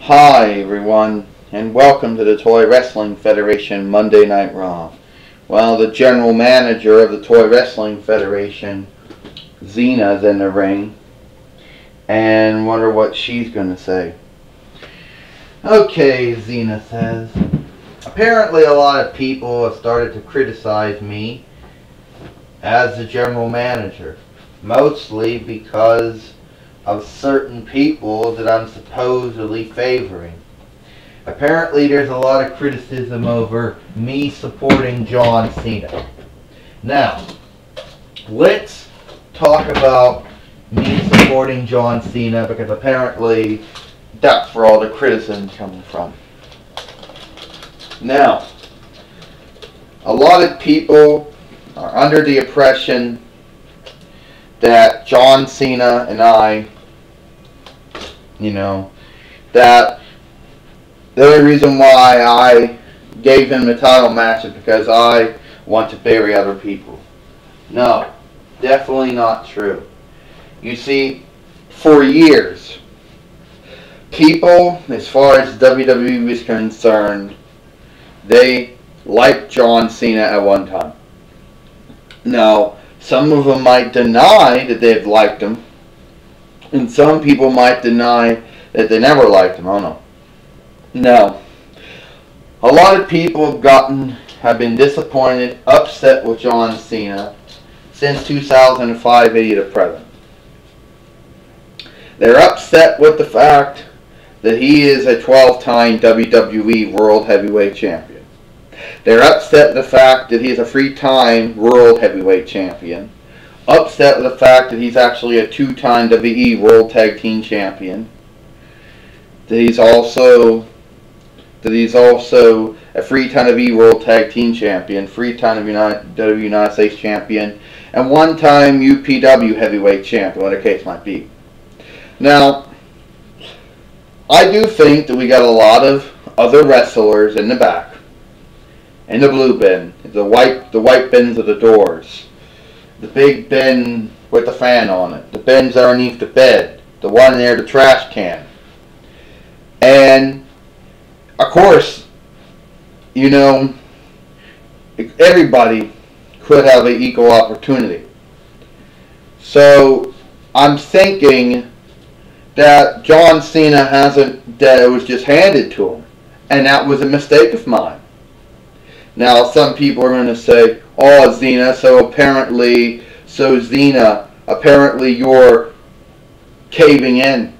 Hi everyone, and welcome to the Toy Wrestling Federation Monday Night Raw. Well, the general manager of the Toy Wrestling Federation, Xena's in the ring, and wonder what she's going to say. Okay, Xena says, apparently a lot of people have started to criticize me as the general manager, mostly because of certain people that I'm supposedly favoring. Apparently there's a lot of criticism over me supporting John Cena. Now, let's talk about me supporting John Cena, because apparently that's where all the criticism's coming from. Now, a lot of people are under the impression that John Cena and I, that the only reason why I gave him the title match is because I want to bury other people. No, definitely not true. You see, for years, people, as far as WWE was concerned, they liked John Cena at one time. Now, some of them might deny that they've liked him, and some people might deny that they never liked him. Oh no. No. A lot of people have been disappointed, upset with John Cena since 2005 to present. They're upset with the fact that he is a 12-time WWE World Heavyweight Champion. They're upset with the fact that he's a 3-time World Heavyweight Champion. Upset with the fact that he's actually a 2-time WWE World Tag Team Champion. That he's also a 3-time WWE World Tag Team Champion, 3-time WWE United States Champion, and 1-time UPW Heavyweight Champion, whatever the case might be. Now, I do think that we got a lot of other wrestlers in the back, in the blue bin, the white bins of the doors, the big bin with the fan on it, the bins underneath the bed, the one near the trash can. And, of course, everybody could have an equal opportunity. So, I'm thinking that John Cena that it was just handed to him. And that was a mistake of mine. Now, some people are going to say, oh, Xena, Xena, apparently you're caving in.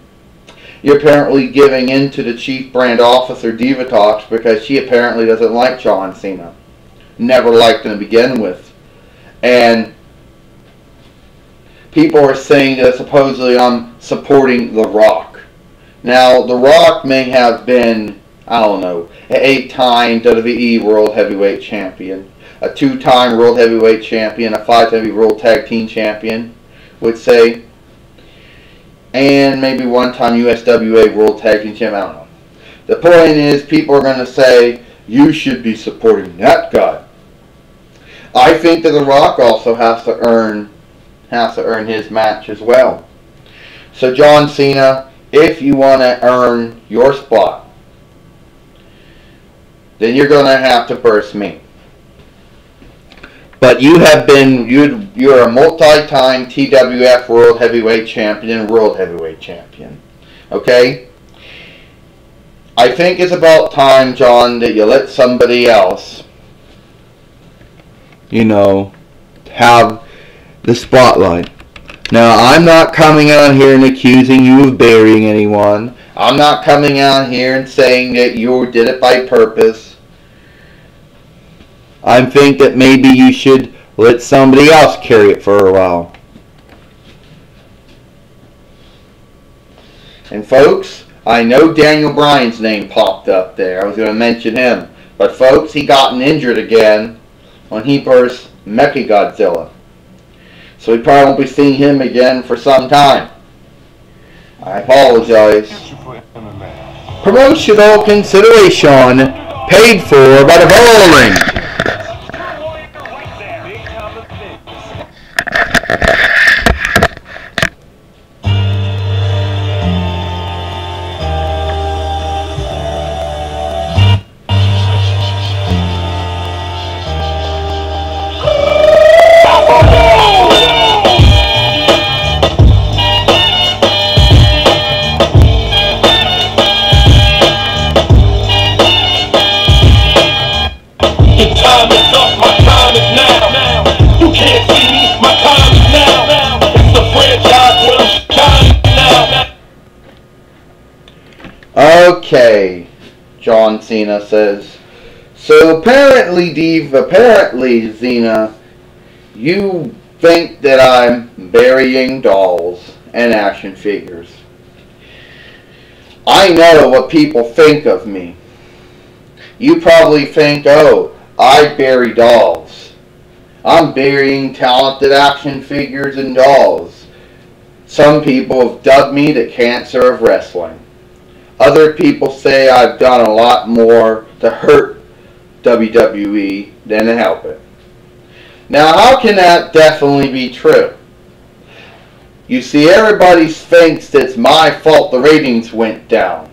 You're apparently giving in to the chief brand officer, Divatox, because she apparently doesn't like John Cena. Never liked him to begin with. And people are saying that supposedly I'm supporting The Rock. Now, The Rock may have been, an 8-time WWE World Heavyweight Champion, a 2-time World Heavyweight Champion, a 5-time World Tag Team Champion, would say, and maybe 1-time USWA World Tag Team Champion. I don't know. The point is, people are going to say, you should be supporting that guy. I think that The Rock also has to earn his match as well. So John Cena, if you want to earn your spot, then you're going to have to verse me. But you're a multi-time TWF World Heavyweight Champion and World Heavyweight Champion. Okay? I think it's about time, John, that you let somebody else, have the spotlight. Now, I'm not coming out here and accusing you of burying anyone. I'm not coming out here and saying that you did it by purpose. I think that maybe you should let somebody else carry it for a while. And folks, I know Daniel Bryan's name popped up there. I was going to mention him. But folks, he gotten injured again when he burst Mechagodzilla. So we probably won't be seeing him again for some time. I apologize. Promotional consideration paid for by the bowling. Okay, John Cena says. So apparently, Xena, you think that I'm burying dolls and action figures. I know what people think of me. You probably think, oh, I bury dolls. I'm burying talented action figures and dolls. Some people have dubbed me the cancer of wrestling. Other people say I've done a lot more to hurt WWE than to help it. Now, how can that definitely be true? You see, everybody thinks it's my fault the ratings went down.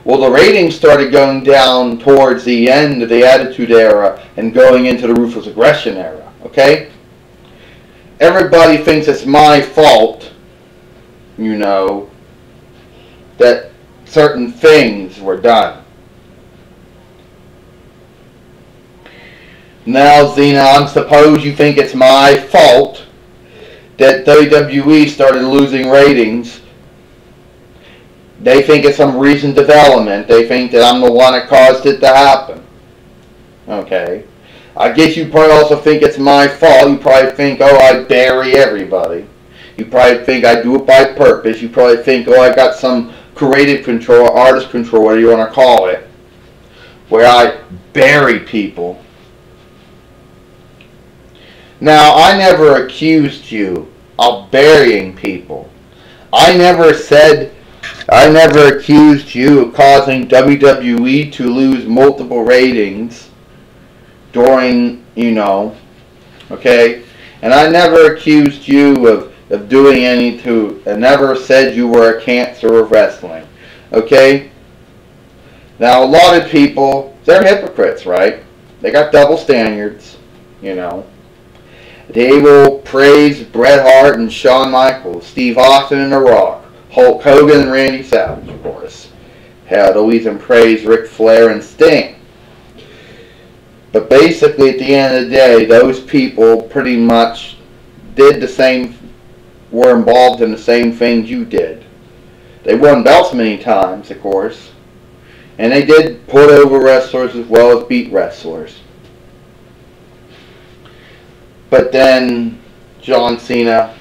Well, the ratings started going down towards the end of the Attitude Era and going into the Ruthless Aggression Era, okay? Everybody thinks it's my fault, you know, that certain things were done. Now, Xena, I suppose you think it's my fault that WWE started losing ratings. They think it's some recent development. They think that I'm the one that caused it to happen. Okay. I guess you probably also think it's my fault. You probably think, oh, I bury everybody. You probably think I do it by purpose. You probably think, oh, I got some creative control, artist control, whatever you want to call it, where I bury people. Now, I never accused you of burying people. I never accused you of causing WWE to lose multiple ratings during, you know, okay? And I never accused you of doing any to, I never said you were a cancer of wrestling, okay? Now, a lot of people, they're hypocrites, right? They got double standards, you know. They will praise Bret Hart and Shawn Michaels, Steve Austin and The Rock, Hulk Hogan and Randy Savage, of course. Hell, they'll even praise Ric Flair and Sting. But basically, at the end of the day, those people pretty much did the same, were involved in the same things you did. They won belts many times, of course. And they did put over wrestlers as well as beat wrestlers. But then, John Cena,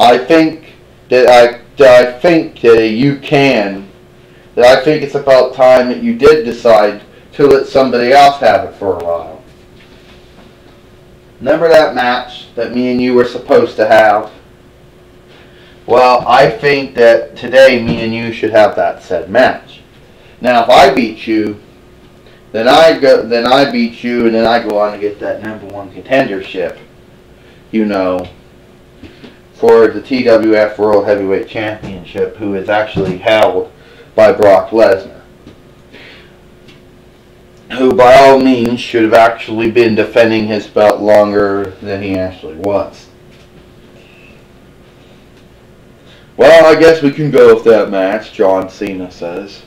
I think that you can. That I think it's about time that you did decide to let somebody else have it for a while. Remember that match that me and you were supposed to have? Well, I think that today me and you should have that said match. Now, if I beat you, then I beat you, and then I go on to get that #1 contendership, you know, for the TWF World Heavyweight Championship, who is actually held by Brock Lesnar, who by all means should have actually been defending his belt longer than he actually was. Well, I guess we can go with that match, John Cena says.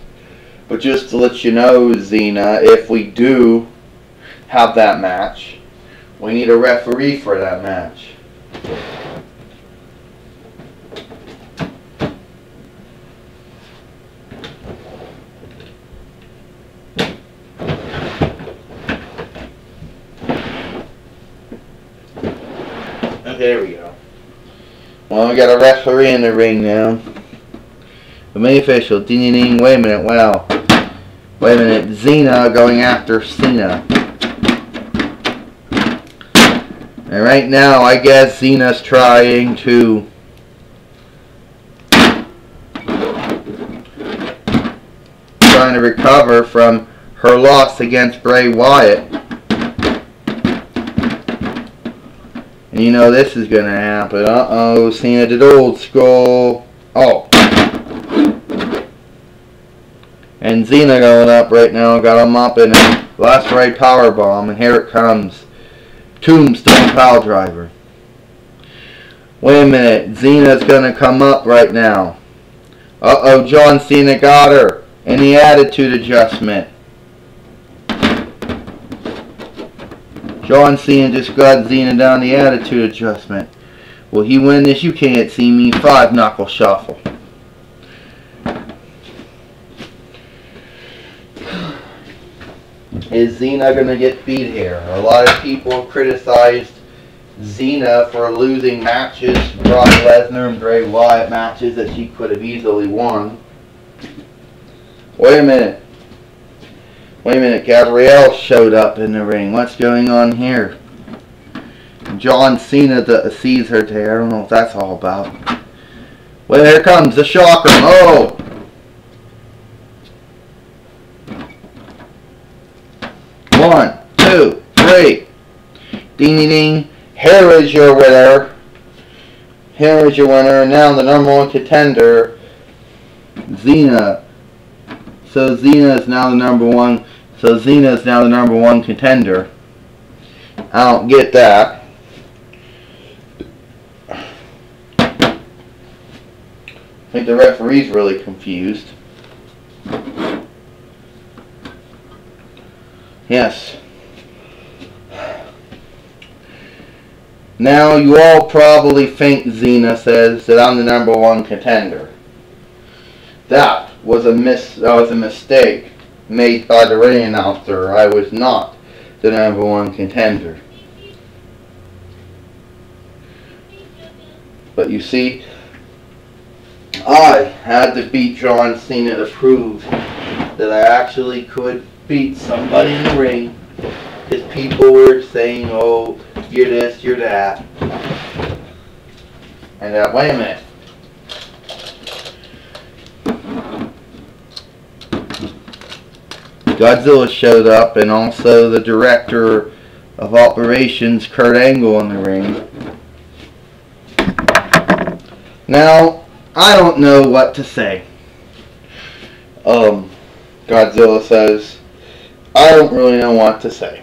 But just to let you know, Xena, if we do have that match, we need a referee for that match. Oh, there we go. Well, we got a referee in the ring now. The main official, ding ding ding, wait a minute, wow. Wait a minute, Xena going after Cena. And right now, I guess Xena's trying to recover from her loss against Bray Wyatt. And you know this is gonna happen. Uh-oh, Cena did old school. Oh. And Xena going up right now, got him up in a last right powerbomb, and here it comes. Tombstone pile driver. Wait a minute, Xena's gonna come up right now. Uh-oh, John Cena got her in the attitude adjustment. John Cena just got Xena down the attitude adjustment. Will he win this? You can't see me. 5 knuckle shuffle. Is Xena going to get beat here? A lot of people criticized Xena for losing matches, Brock Lesnar and Bray Wyatt matches that she could have easily won. Wait a minute. Wait a minute. Gabrielle showed up in the ring. What's going on here? John Cena sees her there. I don't know what that's all about. Well, here comes the shocker. Oh! One, two, three. Ding, ding, ding. Here is your winner. Here is your winner. And now the number one contender, Xena. So Xena is now the number one. So Xena is now the number one contender. I don't get that. I think the referee's really confused. Yes. Now you all probably think Xena says that I'm the number one contender. That was a mistake made by the ring announcer. I was not the number one contender. But you see, I had to beat John Cena to prove that I actually could beat somebody in the ring. Because people were saying, oh, you're this, you're that. And wait a minute. Godzilla showed up, and also the director of operations, Kurt Angle, in the ring. Now, I don't know what to say. Godzilla says, I don't really know what to say.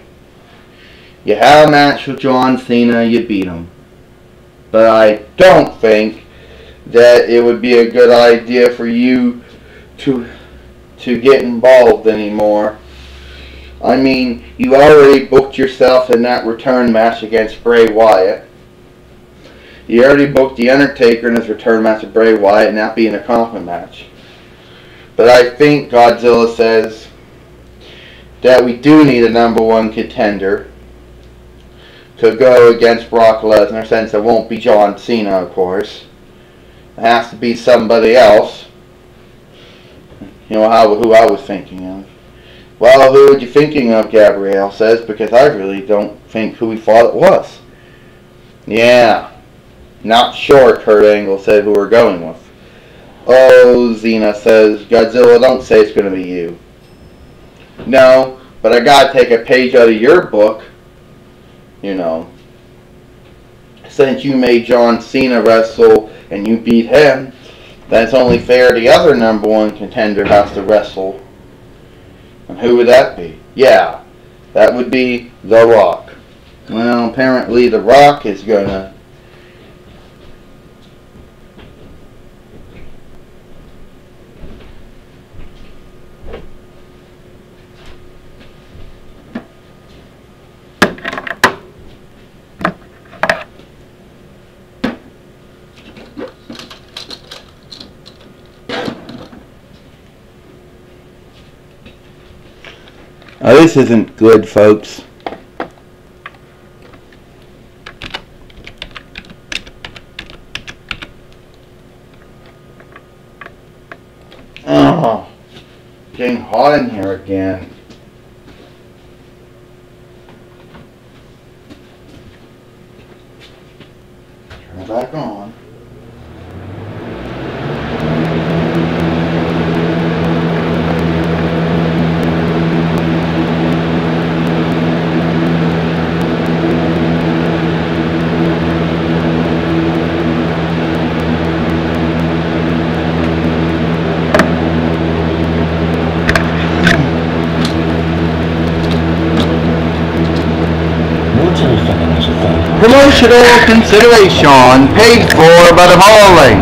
You had a match with John Cena, you beat him. But I don't think that it would be a good idea for you to get involved anymore. I mean, you already booked yourself in that return match against Bray Wyatt. You already booked The Undertaker in his return match with Bray Wyatt, and that being a compliment match. But I think Godzilla says that we do need a number one contender to go against Brock Lesnar, since it won't be John Cena, of course. It has to be somebody else. You know who I was thinking of. Well, who are you thinking of, Gabrielle says, because I really don't think who he thought it was. Yeah. Not sure, Kurt Angle said, who we're going with. Oh, Xena says, Godzilla, don't say it's going to be you. No, but I gotta take a page out of your book. You know. Since you made John Cena wrestle and you beat him, then it's only fair the other number one contender has to wrestle. And who would that be? Yeah, that would be The Rock. Well, apparently The Rock is gonna... Oh, this isn't good, folks. Oh, getting hot in here again. Turn it back on. Promotional consideration paid for by the following.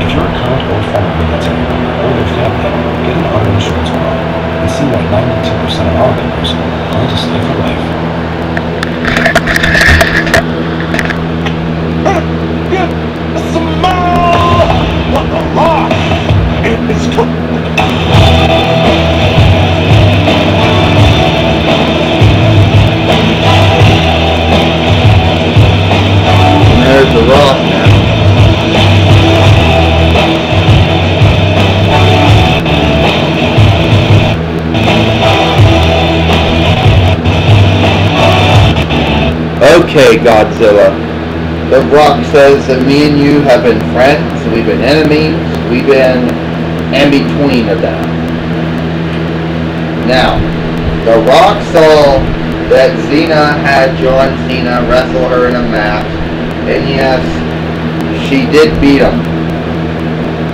If you're a current or former military or your family, get an auto insurance card and see why 92% of our members plan to stay for life. What the rock? It is Okay, Godzilla. The Rock says that me and you have been friends, we've been enemies, we've been in between of that. Now, The Rock saw that Xena had John Cena wrestle her in a match, and yes, she did beat him.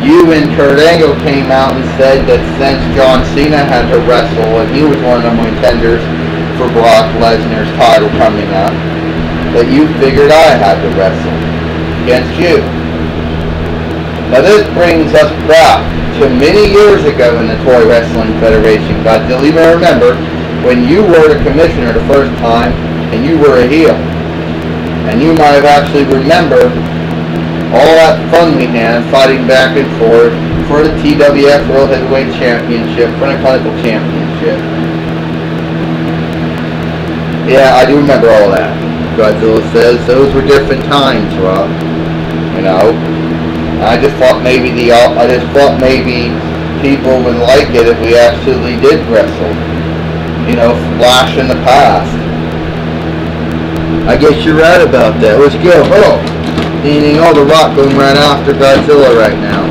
You and Kurt Angle came out and said that since John Cena had to wrestle, and he was one of the contenders for Brock Lesnar's title coming up, that you figured I had to wrestle against you. Now this brings us back to many years ago in the Toy Wrestling Federation. Godzilla, even remember when you were the commissioner the first time and you were a heel. And you might have actually remembered all that fun we had fighting back and forth for the TWF World Heavyweight Championship, for the Clinical Championship. Yeah, I do remember all that. Godzilla says those were different times, Rob. You know, I just thought maybe people would like it if we actually did wrestle. You know, flash in the past. I guess you're right about that. Let's go. Oh, meaning all The Rock going right after Godzilla right now.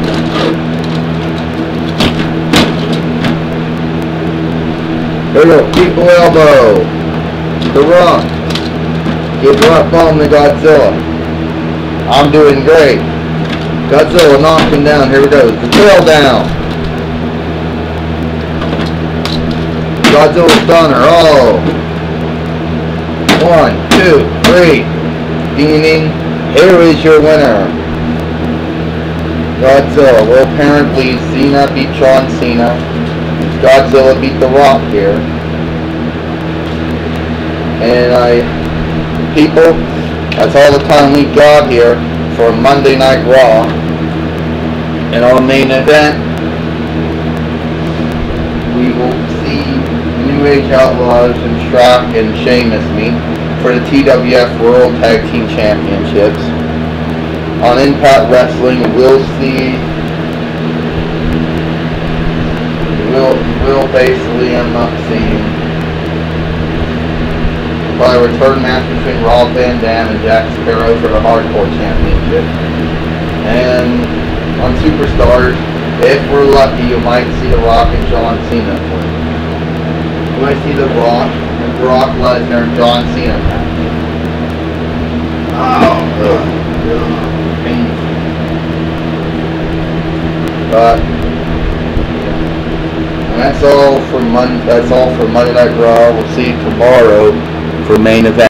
There we go. People elbow. The Rock. Give rock bomb to Godzilla. I'm doing great. Godzilla knocking down. Here we go. The tail down. Godzilla stunner. Oh. 1, 2, 3. Ding ding. Here is your winner. Godzilla. Well, apparently Cena beat John Cena. Godzilla beat The Rock here. And people, that's all the time we got here for Monday Night Raw. And our main event, we will see New Age Outlaws and Shrock and Sheamus meet for the TWF World Tag Team Championships. On Impact Wrestling, we'll see, we'll basically end up seeing by a return match between Rob Van Dam and Jack Sparrow for the Hardcore Championship. And on Superstars, if we're lucky, you might see The Rock and John Cena. You might see The Rock and Brock Lesnar and John Cena match. Oh, painful. But that's all for Monday Night Raw. We'll see you tomorrow for main event.